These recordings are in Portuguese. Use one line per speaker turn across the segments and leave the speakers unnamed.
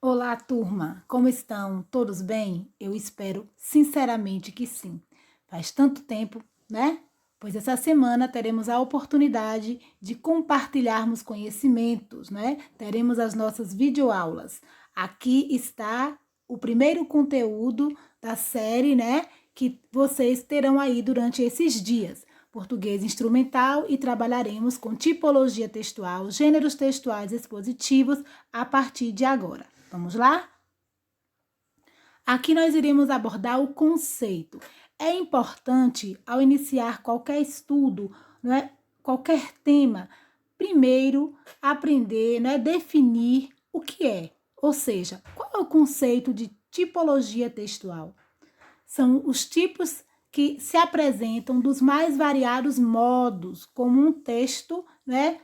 Olá, turma! Como estão? Todos bem? Eu espero sinceramente que sim. Faz tanto tempo, né? Pois essa semana teremos a oportunidade de compartilharmos conhecimentos, né? Teremos as nossas videoaulas. Aqui está o primeiro conteúdo da série, né? Que vocês terão aí durante esses dias. Português instrumental e trabalharemos com tipologia textual, gêneros textuais expositivos a partir de agora. Vamos lá? Aqui nós iremos abordar o conceito. É importante, ao iniciar qualquer estudo, né, qualquer tema, primeiro aprender, né, definir o que é. Ou seja, qual é o conceito de tipologia textual? São os tipos que se apresentam dos mais variados modos, como um texto, né,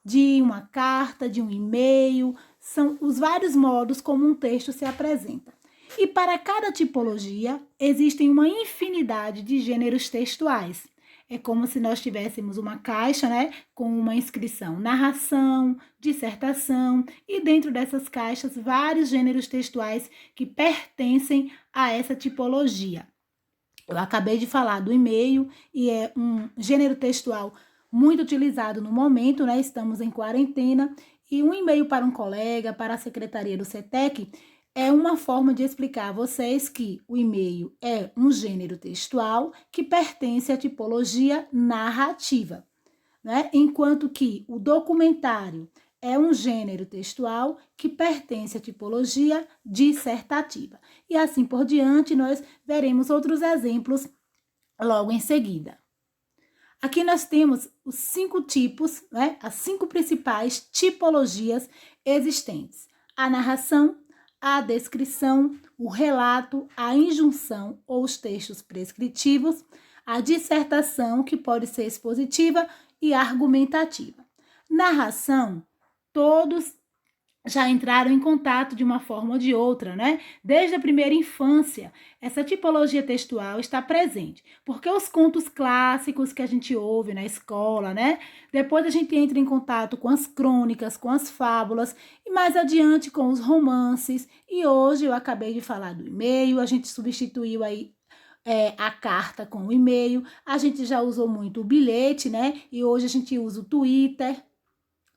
de uma carta, de um e-mail, são os vários modos como um texto se apresenta. E para cada tipologia, existem uma infinidade de gêneros textuais. É como se nós tivéssemos uma caixa, né, com uma inscrição, narração, dissertação, e dentro dessas caixas, vários gêneros textuais que pertencem a essa tipologia. Eu acabei de falar do e-mail e é um gênero textual muito utilizado no momento, né? Estamos em quarentena e um e-mail para um colega, para a secretaria do CETEC, é uma forma de explicar a vocês que o e-mail é um gênero textual que pertence à tipologia narrativa, né? Enquanto que o documentário é um gênero textual que pertence à tipologia dissertativa. E assim por diante, nós veremos outros exemplos logo em seguida. Aqui nós temos os 5 tipos, né? As 5 principais tipologias existentes: a narração, a descrição, o relato, a injunção ou os textos prescritivos, a dissertação, que pode ser expositiva e argumentativa. Narração, todos já entraram em contato de uma forma ou de outra, né? Desde a primeira infância, essa tipologia textual está presente, porque os contos clássicos que a gente ouve na escola, né? Depois a gente entra em contato com as crônicas, com as fábulas e mais adiante com os romances. E hoje eu acabei de falar do e-mail, a gente substituiu aí a carta com o e-mail, a gente já usou muito o bilhete, né? E hoje a gente usa o Twitter,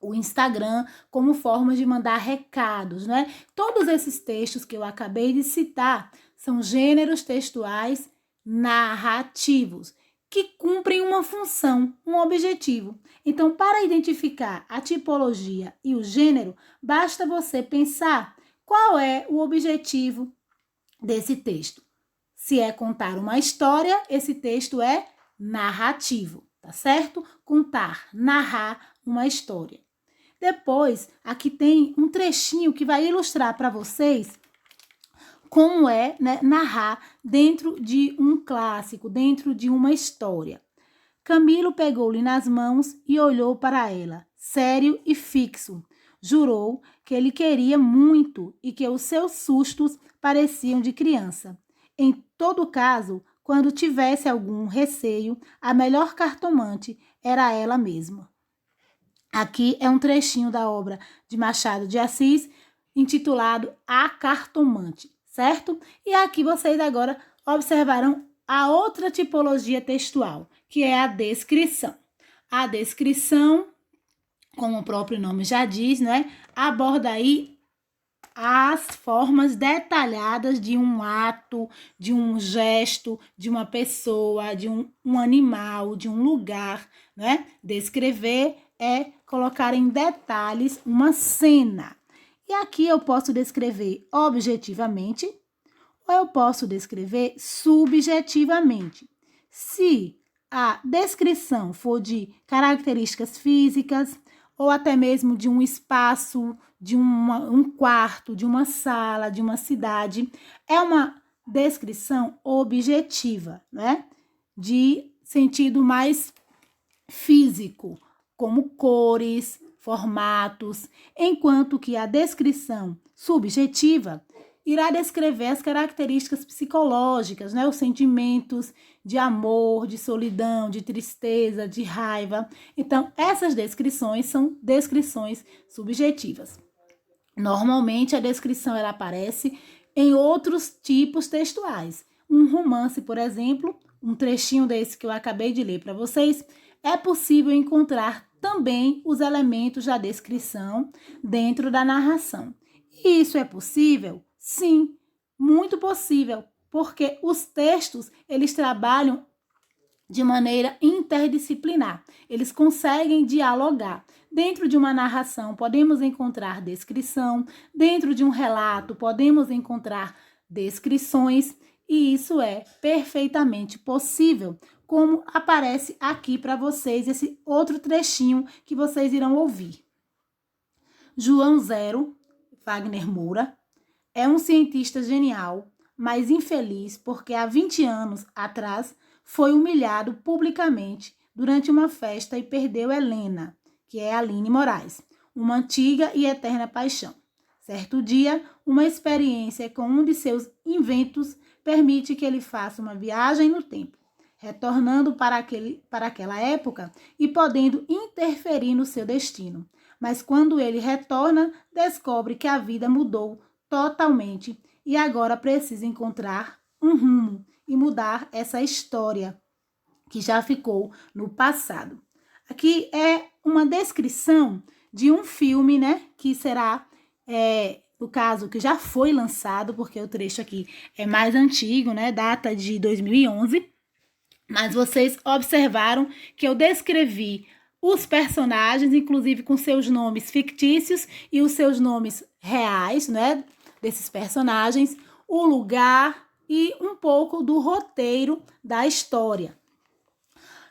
o Instagram, como forma de mandar recados, né? Todos esses textos que eu acabei de citar são gêneros textuais narrativos, que cumprem uma função, um objetivo. Então, para identificar a tipologia e o gênero, basta você pensar qual é o objetivo desse texto. Se é contar uma história, esse texto é narrativo, tá certo? Contar, narrar uma história. Depois, aqui tem um trechinho que vai ilustrar para vocês como é, né, narrar dentro de um clássico, dentro de uma história. Camilo pegou-lhe nas mãos e olhou para ela, sério e fixo. Jurou que ele queria muito e que os seus sustos pareciam de criança. Em todo caso, quando tivesse algum receio, a melhor cartomante era ela mesma. Aqui é um trechinho da obra de Machado de Assis, intitulado A Cartomante, certo? E aqui vocês agora observarão a outra tipologia textual, que é a descrição. A descrição, como o próprio nome já diz, né, aborda aí as formas detalhadas de um ato, de um gesto, de uma pessoa, de um animal, de um lugar, né? Descrever é colocar em detalhes uma cena. E aqui eu posso descrever objetivamente ou eu posso descrever subjetivamente. Se a descrição for de características físicas ou até mesmo de um espaço, de um quarto, de uma sala, de uma cidade, é uma descrição objetiva, né? De sentido mais físico, como cores, formatos, enquanto que a descrição subjetiva irá descrever as características psicológicas, né? Os sentimentos de amor, de solidão, de tristeza, de raiva. Então, essas descrições são descrições subjetivas. Normalmente a descrição ela aparece em outros tipos textuais. Um romance, por exemplo, um trechinho desse que eu acabei de ler para vocês, é possível encontrar também os elementos da descrição dentro da narração. E isso é possível? Sim, muito possível, porque os textos, eles trabalham de maneira interdisciplinar. Eles conseguem dialogar. Dentro de uma narração, podemos encontrar descrição, dentro de um relato, podemos encontrar descrições, e isso é perfeitamente possível, como aparece aqui para vocês esse outro trechinho que vocês irão ouvir. João Zero, Wagner Moura, é um cientista genial, mas infeliz porque há 20 anos atrás foi humilhado publicamente durante uma festa e perdeu Helena, que é Aline Moraes, uma antiga e eterna paixão. Certo dia, uma experiência com um de seus inventos permite que ele faça uma viagem no tempo, retornando para aquela época e podendo interferir no seu destino. Mas quando ele retorna, descobre que a vida mudou totalmente e agora precisa encontrar um rumo e mudar essa história que já ficou no passado. Aqui é uma descrição de um filme, né, que será, no caso, que já foi lançado, porque o trecho aqui é mais antigo, né, data de 2011, mas vocês observaram que eu descrevi os personagens, inclusive com seus nomes fictícios e os seus nomes reais, né, desses personagens, o lugar e um pouco do roteiro da história.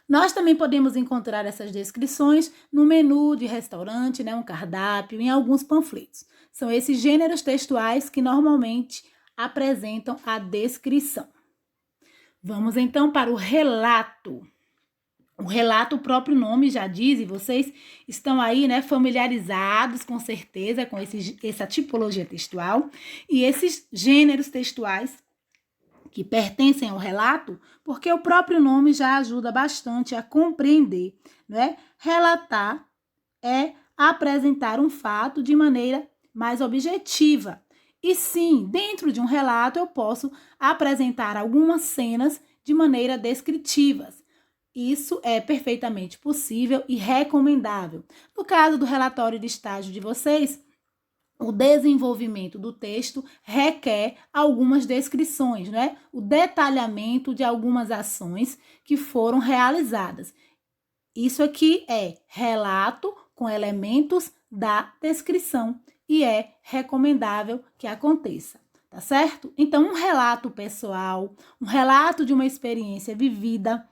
Nós também podemos encontrar essas descrições no menu de restaurante, né, um cardápio, em alguns panfletos. São esses gêneros textuais que normalmente apresentam a descrição. Vamos então para o relato. O relato, o próprio nome já diz, e vocês estão aí, né, familiarizados com certeza com essa tipologia textual e esses gêneros textuais que pertencem ao relato, porque o próprio nome já ajuda bastante a compreender, né? Relatar é apresentar um fato de maneira mais objetiva. E sim, dentro de um relato eu posso apresentar algumas cenas de maneira descritivas. Isso é perfeitamente possível e recomendável. No caso do relatório de estágio de vocês, o desenvolvimento do texto requer algumas descrições, né? O detalhamento de algumas ações que foram realizadas. Isso aqui é relato com elementos da descrição e é recomendável que aconteça, tá certo? Então, um relato pessoal, um relato de uma experiência vivida,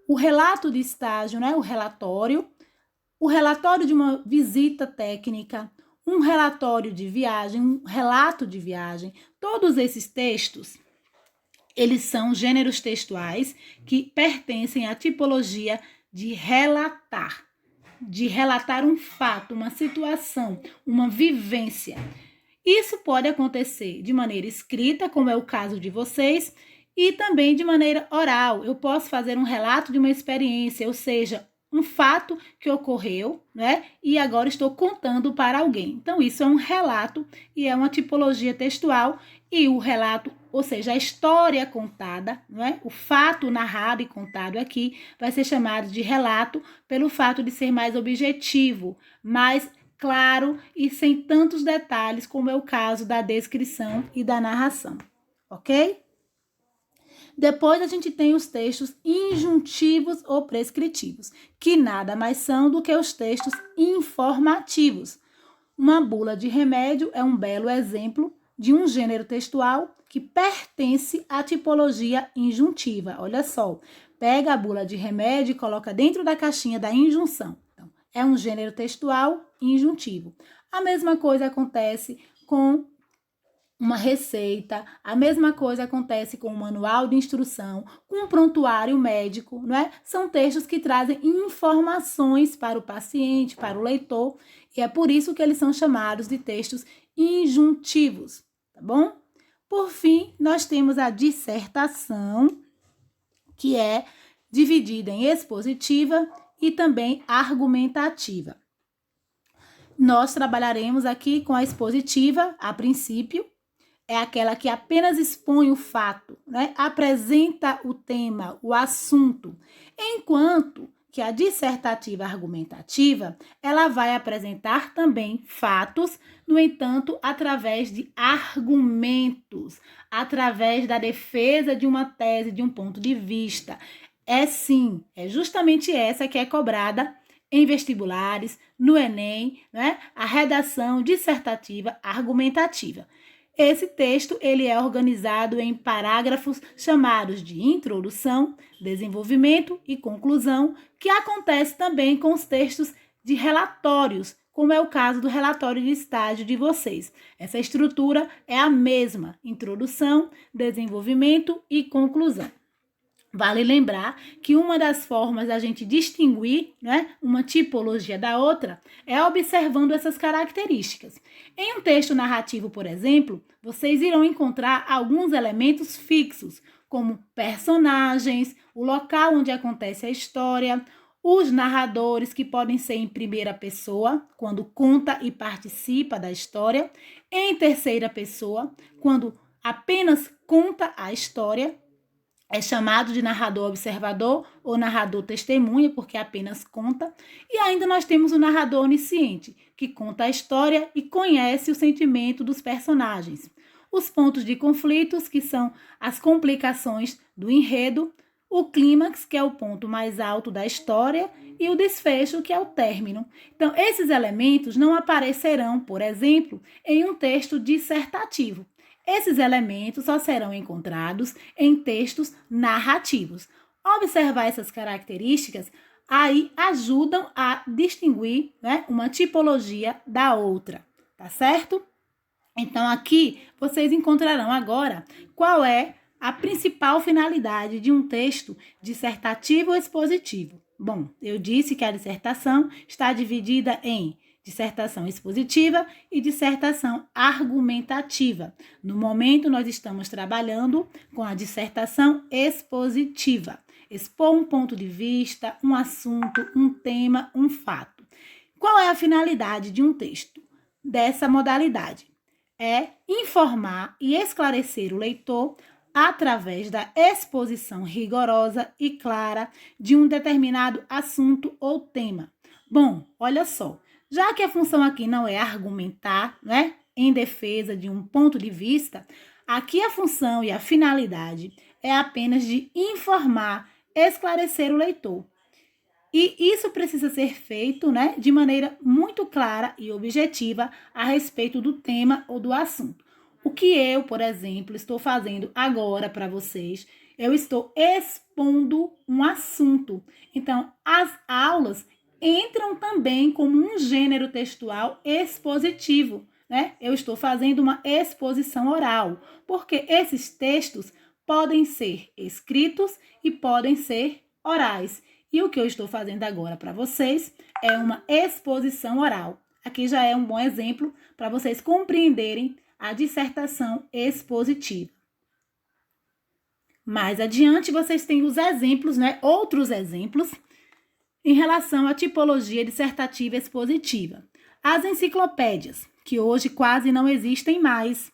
o relato de estágio, né? O relatório de uma visita técnica, um relatório de viagem, um relato de viagem, todos esses textos, eles são gêneros textuais que pertencem à tipologia de relatar um fato, uma situação, uma vivência. Isso pode acontecer de maneira escrita, como é o caso de vocês, e também de maneira oral. Eu posso fazer um relato de uma experiência, ou seja, um fato que ocorreu, né? E agora estou contando para alguém. Então, isso é um relato e é uma tipologia textual. E o relato, ou seja, a história contada, né? O fato narrado e contado aqui vai ser chamado de relato pelo fato de ser mais objetivo, mais claro e sem tantos detalhes, como é o caso da descrição e da narração, ok? Depois a gente tem os textos injuntivos ou prescritivos, que nada mais são do que os textos informativos. Uma bula de remédio é um belo exemplo de um gênero textual que pertence à tipologia injuntiva. Olha só, pega a bula de remédio e coloca dentro da caixinha da injunção. Então, é um gênero textual injuntivo. A mesma coisa acontece com uma receita, a mesma coisa acontece com o manual de instrução, com um prontuário médico, não é? São textos que trazem informações para o paciente, para o leitor, e é por isso que eles são chamados de textos injuntivos, tá bom? Por fim, nós temos a dissertação, que é dividida em expositiva e também argumentativa. Nós trabalharemos aqui com a expositiva, a princípio, é aquela que apenas expõe o fato, né? Apresenta o tema, o assunto, enquanto que a dissertativa argumentativa, ela vai apresentar também fatos, no entanto, através de argumentos, através da defesa de uma tese, de um ponto de vista. É sim, é justamente essa que é cobrada em vestibulares, no Enem, né? A redação dissertativa argumentativa. Esse texto ele é organizado em parágrafos chamados de introdução, desenvolvimento e conclusão, que acontece também com os textos de relatórios, como é o caso do relatório de estágio de vocês. Essa estrutura é a mesma: introdução, desenvolvimento e conclusão. Vale lembrar que uma das formas da gente distinguir, né, uma tipologia da outra é observando essas características. Em um texto narrativo, por exemplo, vocês irão encontrar alguns elementos fixos, como personagens, o local onde acontece a história, os narradores, que podem ser em primeira pessoa, quando conta e participa da história, em terceira pessoa, quando apenas conta a história. É chamado de narrador observador ou narrador testemunha, porque apenas conta. E ainda nós temos o narrador onisciente, que conta a história e conhece o sentimento dos personagens. Os pontos de conflitos, que são as complicações do enredo, o clímax, que é o ponto mais alto da história, e o desfecho, que é o término. Então, esses elementos não aparecerão, por exemplo, em um texto dissertativo. Esses elementos só serão encontrados em textos narrativos. Observar essas características aí ajudam a distinguir, né, uma tipologia da outra, tá certo? Então, aqui vocês encontrarão agora qual é a principal finalidade de um texto dissertativo ou expositivo. Bom, eu disse que a dissertação está dividida em dissertação expositiva e dissertação argumentativa. No momento, nós estamos trabalhando com a dissertação expositiva. Expor um ponto de vista, um assunto, um tema, um fato. Qual é a finalidade de um texto dessa modalidade? É informar e esclarecer o leitor através da exposição rigorosa e clara de um determinado assunto ou tema. Bom, olha só. Já que a função aqui não é argumentar, né, em defesa de um ponto de vista, aqui a função e a finalidade é apenas de informar, esclarecer o leitor. E isso precisa ser feito, né, de maneira muito clara e objetiva a respeito do tema ou do assunto. O que eu, por exemplo, estou fazendo agora para vocês, eu estou expondo um assunto. Então, as aulas entram também como um gênero textual expositivo, né? Eu estou fazendo uma exposição oral, porque esses textos podem ser escritos e podem ser orais. E o que eu estou fazendo agora para vocês é uma exposição oral. Aqui já é um bom exemplo para vocês compreenderem a dissertação expositiva. Mais adiante, vocês têm os exemplos, né? Outros exemplos em relação à tipologia dissertativa expositiva. As enciclopédias, que hoje quase não existem mais.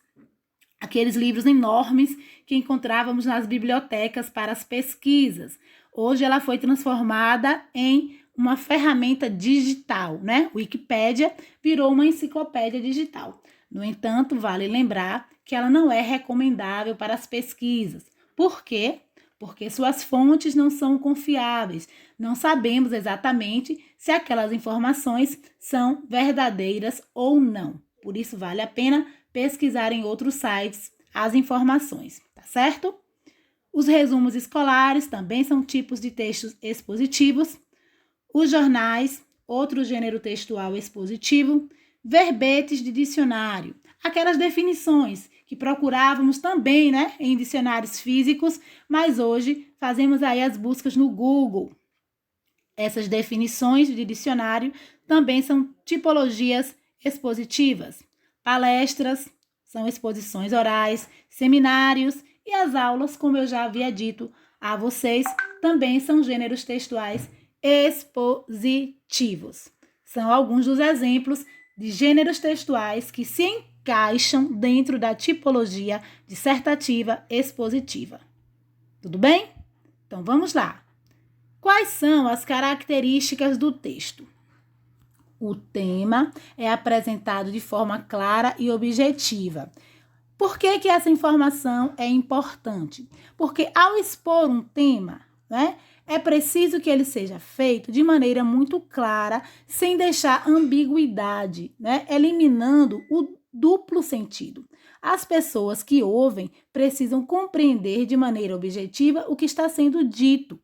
Aqueles livros enormes que encontrávamos nas bibliotecas para as pesquisas. Hoje ela foi transformada em uma ferramenta digital, né? Wikipédia virou uma enciclopédia digital. No entanto, vale lembrar que ela não é recomendável para as pesquisas. Por quê? Porque suas fontes não são confiáveis. Não sabemos exatamente se aquelas informações são verdadeiras ou não. Por isso, vale a pena pesquisar em outros sites as informações, tá certo? Os resumos escolares também são tipos de textos expositivos. Os jornais, outro gênero textual expositivo. Verbetes de dicionário, aquelas definições que procurávamos também, né, em dicionários físicos, mas hoje fazemos aí as buscas no Google. Essas definições de dicionário também são tipologias expositivas. Palestras são exposições orais, seminários e as aulas, como eu já havia dito a vocês, também são gêneros textuais expositivos. São alguns dos exemplos de gêneros textuais que se encaixam dentro da tipologia dissertativa expositiva. Tudo bem? Então vamos lá. Quais são as características do texto? O tema é apresentado de forma clara e objetiva. Por que essa informação é importante? Porque ao expor um tema, né, é preciso que ele seja feito de maneira muito clara, sem deixar ambiguidade, né, eliminando o duplo sentido. As pessoas que ouvem precisam compreender de maneira objetiva o que está sendo dito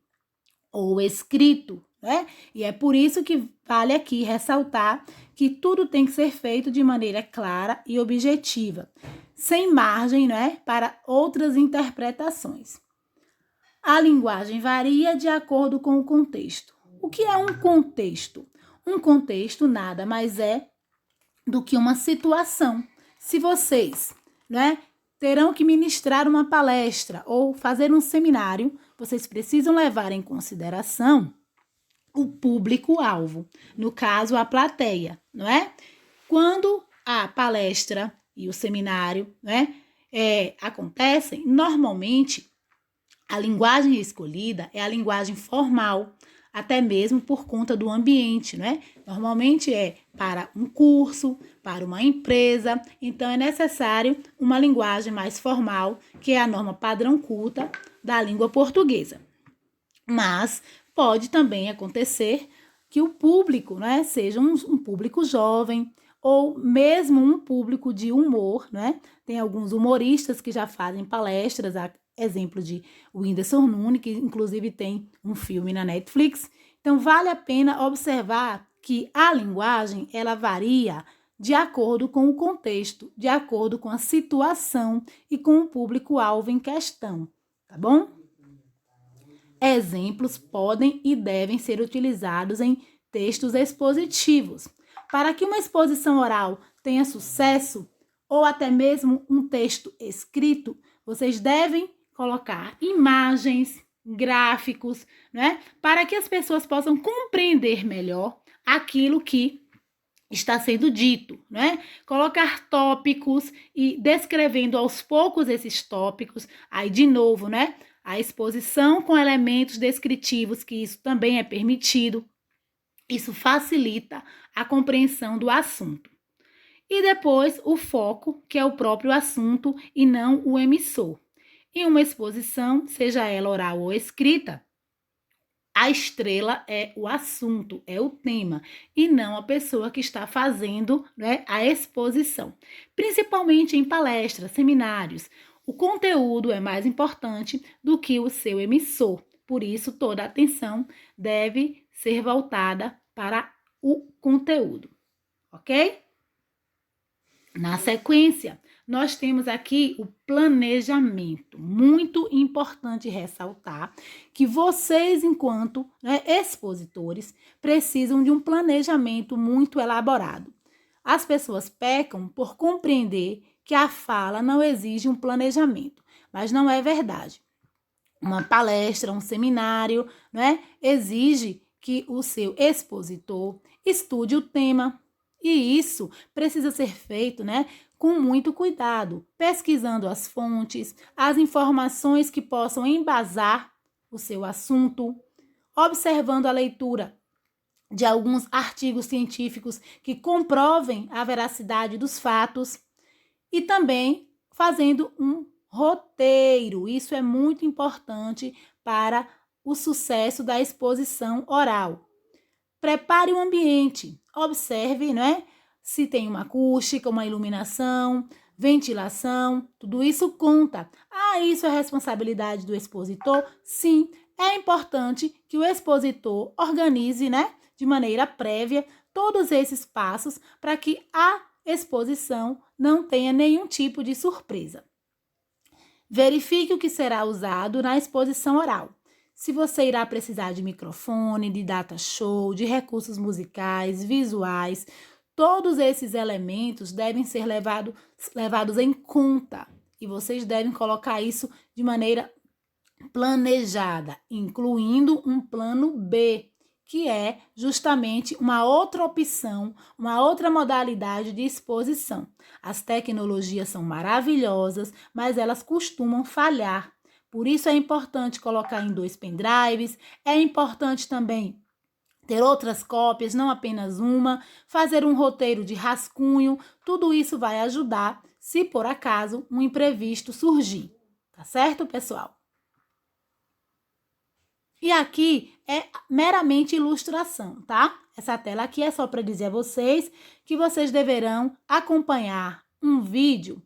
ou escrito, né? E é por isso que vale aqui ressaltar que tudo tem que ser feito de maneira clara e objetiva, sem margem, né, para outras interpretações. A linguagem varia de acordo com o contexto. O que é um contexto? Um contexto nada mais é do que uma situação. Se vocês, né, terão que ministrar uma palestra ou fazer um seminário, vocês precisam levar em consideração o público-alvo, no caso, a plateia, não é? Quando a palestra e o seminário, né, acontecem, normalmente a linguagem escolhida é a linguagem formal, até mesmo por conta do ambiente, né? Normalmente é para um curso, para uma empresa, então é necessário uma linguagem mais formal, que é a norma padrão culta da língua portuguesa. Mas pode também acontecer que o público, né, seja um público jovem ou mesmo um público de humor, né? Tem alguns humoristas que já fazem palestras, exemplo de Whindersson Nunes, que inclusive tem um filme na Netflix. Então, vale a pena observar que a linguagem, ela varia de acordo com o contexto, de acordo com a situação e com o público-alvo em questão, tá bom? Exemplos podem e devem ser utilizados em textos expositivos. Para que uma exposição oral tenha sucesso, ou até mesmo um texto escrito, vocês devem colocar imagens, gráficos, né, para que as pessoas possam compreender melhor aquilo que está sendo dito, né? Colocar tópicos e descrevendo aos poucos esses tópicos, aí de novo, né? A exposição com elementos descritivos, que isso também é permitido. Isso facilita a compreensão do assunto. E depois o foco, que é o próprio assunto e não o emissor. Em uma exposição, seja ela oral ou escrita, a estrela é o assunto, é o tema, e não a pessoa que está fazendo, né, a exposição. Principalmente em palestras, seminários, o conteúdo é mais importante do que o seu emissor. Por isso, toda a atenção deve ser voltada para o conteúdo, ok? Na sequência, nós temos aqui o planejamento. Muito importante ressaltar que vocês, enquanto, né, expositores, precisam de um planejamento muito elaborado. As pessoas pecam por compreender que a fala não exige um planejamento, mas não é verdade. Uma palestra, um seminário, né, exige que o seu expositor estude o tema. E isso precisa ser feito, né, com muito cuidado, pesquisando as fontes, as informações que possam embasar o seu assunto, observando a leitura de alguns artigos científicos que comprovem a veracidade dos fatos e também fazendo um roteiro. Isso é muito importante para o sucesso da exposição oral. Prepare o ambiente, observe, né, se tem uma acústica, uma iluminação, ventilação, tudo isso conta. Isso é responsabilidade do expositor? Sim, é importante que o expositor organize, né, de maneira prévia todos esses passos para que a exposição não tenha nenhum tipo de surpresa. Verifique o que será usado na exposição oral. Se você irá precisar de microfone, de data show, de recursos musicais, visuais, todos esses elementos devem ser levados em conta e vocês devem colocar isso de maneira planejada, incluindo um plano B, que é justamente uma outra opção, uma outra modalidade de exposição. As tecnologias são maravilhosas, mas elas costumam falhar. Por isso é importante colocar em 2 pendrives, é importante também ter outras cópias, não apenas uma, fazer um roteiro de rascunho, tudo isso vai ajudar se por acaso um imprevisto surgir. Tá certo, pessoal? E aqui é meramente ilustração, tá? Essa tela aqui é só para dizer a vocês que vocês deverão acompanhar um vídeo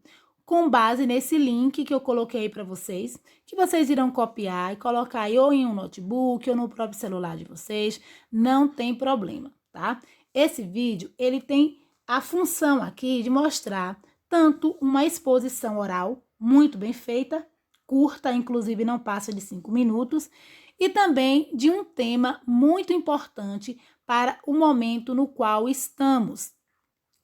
com base nesse link que eu coloquei para vocês, que vocês irão copiar e colocar aí ou em um notebook ou no próprio celular de vocês, não tem problema, tá? Esse vídeo, ele tem a função aqui de mostrar tanto uma exposição oral muito bem feita, curta, inclusive não passa de 5 minutos, e também de um tema muito importante para o momento no qual estamos,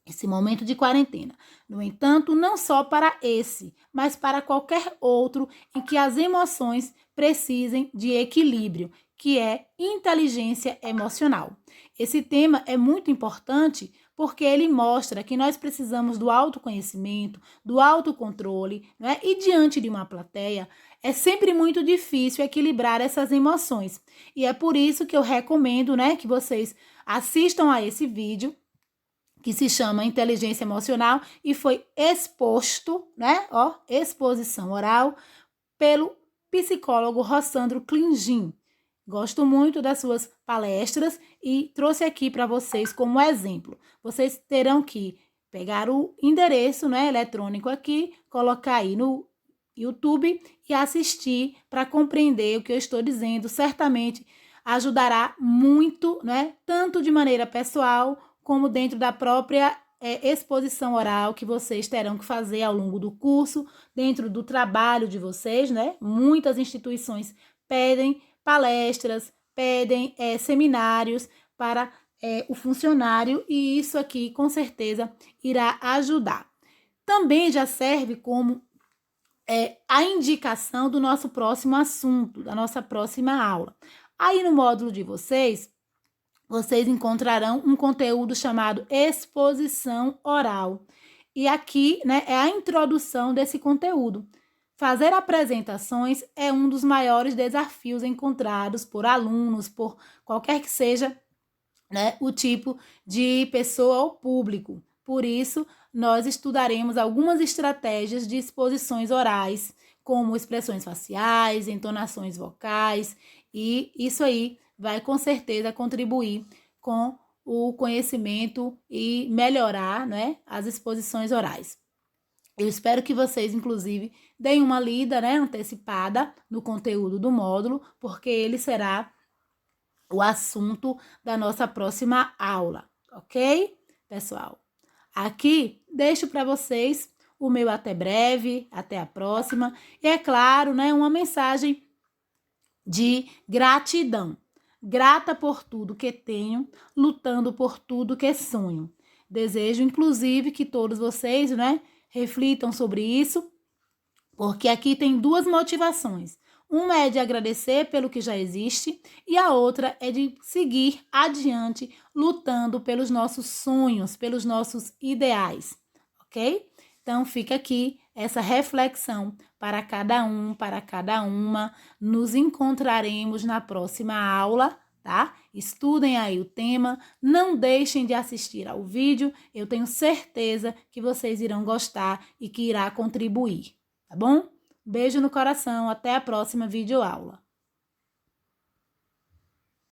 esse momento de quarentena. No entanto, não só para esse, mas para qualquer outro em que as emoções precisem de equilíbrio, que é inteligência emocional. Esse tema é muito importante porque ele mostra que nós precisamos do autoconhecimento, do autocontrole, né? E diante de uma plateia, é sempre muito difícil equilibrar essas emoções. E é por isso que eu recomendo, né, que vocês assistam a esse vídeo, que se chama Inteligência Emocional e foi exposto, né, exposição oral, pelo psicólogo Rossandro Klingin. Gosto muito das suas palestras e trouxe aqui para vocês como exemplo. Vocês terão que pegar o endereço, né, eletrônico aqui, colocar aí no YouTube e assistir para compreender o que eu estou dizendo. Certamente ajudará muito, né, tanto de maneira pessoal como dentro da própria exposição oral que vocês terão que fazer ao longo do curso, dentro do trabalho de vocês, né? Muitas instituições pedem palestras, pedem seminários para o funcionário e isso aqui com certeza irá ajudar. Também já serve como a indicação do nosso próximo assunto, da nossa próxima aula. Aí no módulo de vocês encontrarão um conteúdo chamado exposição oral. E aqui, né, é a introdução desse conteúdo. Fazer apresentações é um dos maiores desafios encontrados por alunos, por qualquer que seja, né, o tipo de pessoa ou público. Por isso, nós estudaremos algumas estratégias de exposições orais, como expressões faciais, entonações vocais, e isso aí vai com certeza contribuir com o conhecimento e melhorar, né, as exposições orais. Eu espero que vocês, inclusive, deem uma lida, né, antecipada no conteúdo do módulo, porque ele será o assunto da nossa próxima aula, ok, pessoal? Aqui deixo para vocês o meu até breve, até a próxima, e é claro, né, uma mensagem de gratidão. Grata por tudo que tenho, lutando por tudo que sonho. Desejo, inclusive, que todos vocês, né, reflitam sobre isso, porque aqui tem 2 motivações. Uma é de agradecer pelo que já existe e a outra é de seguir adiante, lutando pelos nossos sonhos, pelos nossos ideais, ok? Então, fica aqui essa reflexão para cada um, para cada uma. Nos encontraremos na próxima aula, tá? Estudem aí o tema, não deixem de assistir ao vídeo, eu tenho certeza que vocês irão gostar e que irá contribuir, tá bom? Beijo no coração, até a próxima videoaula.